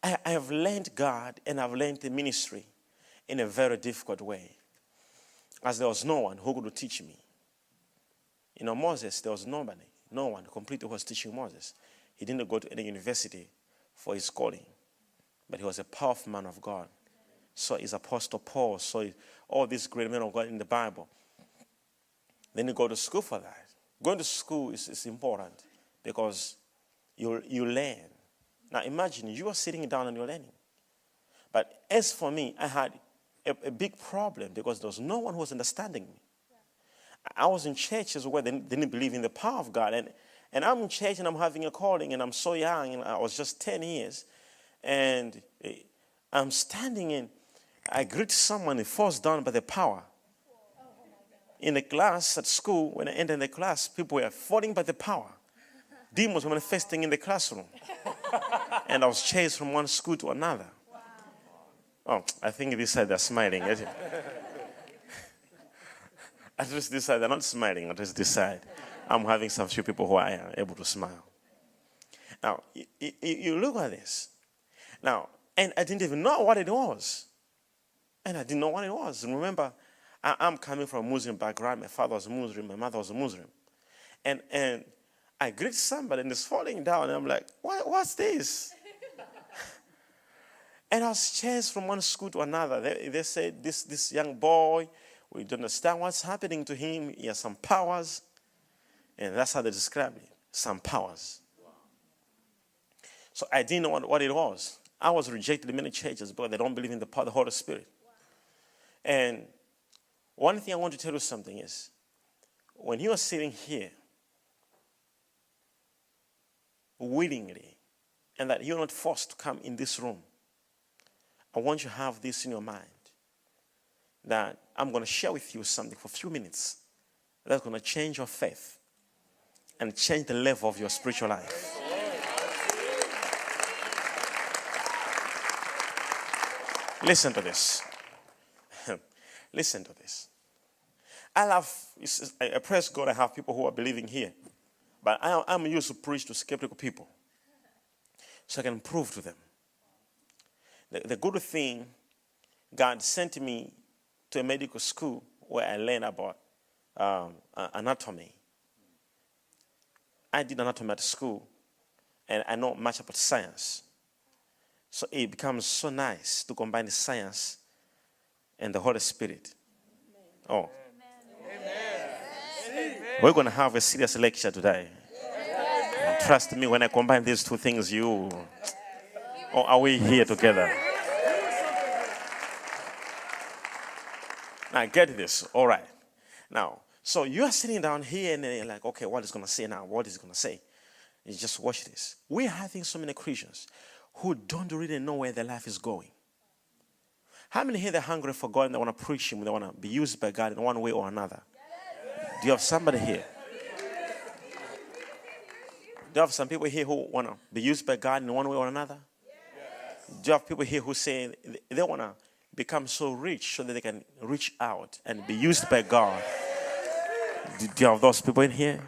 I have learned God and I've learned the ministry in a very difficult way, as there was no one who could teach me. You know, Moses, there was nobody, no one completely was teaching Moses. He didn't go to any university for his calling, but he was a powerful man of God. So is Apostle Paul, so all these great men of God in the Bible. Then you go to school for that. Going to school is important because you learn. Now imagine you are sitting down and you're learning. But as for me, I had a big problem because there was no one who was understanding me. I was in churches where they didn't believe in the power of God. And I'm in church and I'm having a calling and I'm so young and I was just 10 years. And I'm standing in, I greet someone and falls down by the power. In the class at school, when I entered the class, people were falling by the power. Demons were manifesting in the classroom. And I was chased from one school to another. Oh, I think this side they're smiling. At least this side they're not smiling. At least this side, I'm having some few people who are able to smile. Now, you look at this. Now, and I didn't even know what it was. Remember, I'm coming from a Muslim background. My father was Muslim. My mother was a Muslim. And I greet somebody and it's falling down. And I'm like, what's this? And I was chased from one school to another. They said, this young boy, we don't understand what's happening to him. He has some powers. And that's how they described it, some powers. Wow. So I didn't know what it was. I was rejected in many churches because they don't believe in the power of the Holy Spirit. Wow. And one thing I want to tell you something is, when you are sitting here willingly, and that you're not forced to come in this room, I want you to have this in your mind, that I'm going to share with you something for a few minutes that's going to change your faith and change the level of your spiritual life. Listen to this. Listen to this. I praise God I have people who are believing here. But I'm used to preach to skeptical people, so I can prove to them. The good thing, God sent me to a medical school where I learned about anatomy. I did anatomy at school, and I know much about science. So it becomes so nice to combine the science and the Holy Spirit. Oh. Amen. We're going to have a serious lecture today. And trust me, when I combine these two things, are we here together? Now, get this. All right. Now, so you are sitting down here and you're like, okay, what is going to say now? What is it going to say? You just watch this. We're having so many Christians who don't really know where their life is going. How many here they're hungry for God and they want to preach Him, they want to be used by God in one way or another? Do you have somebody here? Do you have some people here who want to be used by God in one way or another? Do you have people here who say they want to become so rich so that they can reach out and be used by God? Do you have those people in here?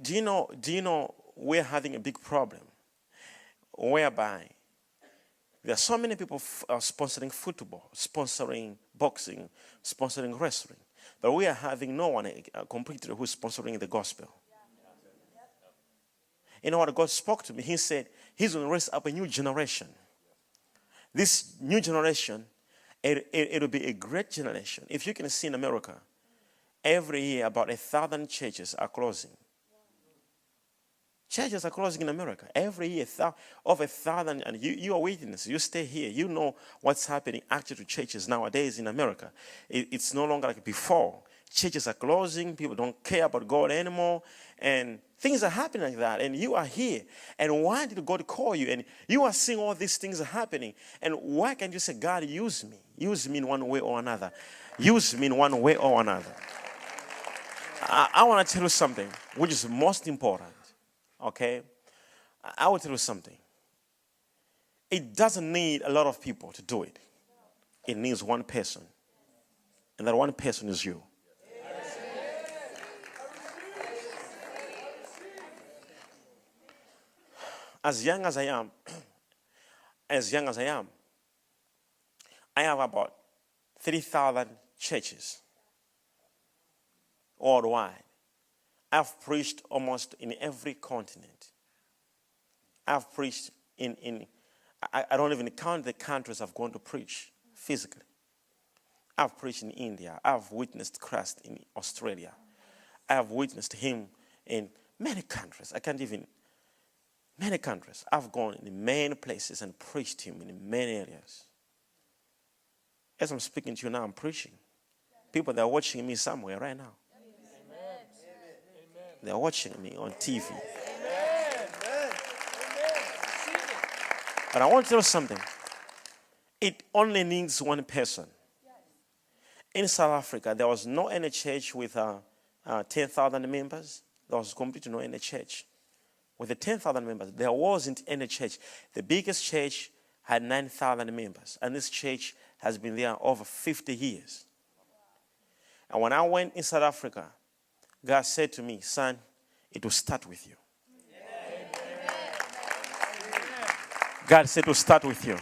Do you know we're having a big problem whereby there are so many people sponsoring football, sponsoring boxing, sponsoring wrestling, but we are having no one completely who's sponsoring the gospel. You know what God spoke to me? He said He's going to raise up a new generation. This new generation, it'll be a great generation. If you can see in America, every year about 1,000 churches are closing. Churches are closing in America. Every year, over 1,000, and you are witnesses. You stay here. You know what's happening actually to churches nowadays in America. It's no longer like before. Churches are closing. People don't care about God anymore. And things are happening like that. And you are here. And why did God call you? And you are seeing all these things are happening. And why can't you say, God, use me? Use me in one way or another. Use me in one way or another. I want to tell you something which is most important. Okay? I will tell you something. It doesn't need a lot of people to do it. It needs one person. And that one person is you. as young as I am, I have about 3,000 churches worldwide. I've preached almost in every continent. I've preached I don't even count the countries I've gone to preach physically. I've preached in India. I've witnessed Christ in Australia. I've witnessed him in many countries. Many countries. I've gone in many places and preached him in many areas. As I'm speaking to you now, I'm preaching. People that are watching me somewhere right now. They're watching me on TV. But I want to tell you something. It only needs one person. In South Africa, there was no any church with 10,000 members. There was completely no any church. With the 10,000 members, there wasn't any church. The biggest church had 9,000 members. And this church has been there over 50 years. And when I went in South Africa, God said to me, son, it will start with you. God said to start with you. And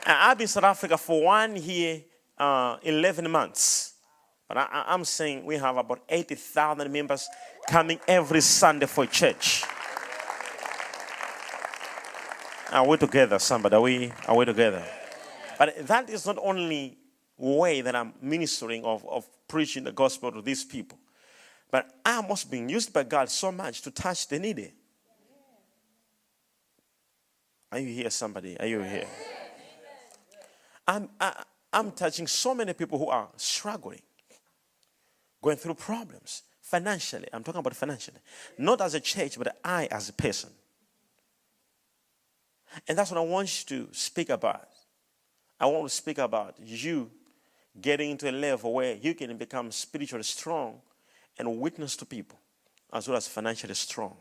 I've been in South Africa for 1 year, 11 months. But I'm saying we have about 80,000 members coming every Sunday for church. Are we together, somebody? Are we together? But that is not only way that I'm ministering of preaching the gospel to these people. But I'm also being used by God so much to touch the needy. Are you here, somebody? Are you here? I'm touching so many people who are struggling, going through problems financially. I'm talking about financially. Not as a church, but I as a person. And that's what I want you to speak about. I want to speak about you getting into a level where you can become spiritually strong and witness to people as well as financially strong.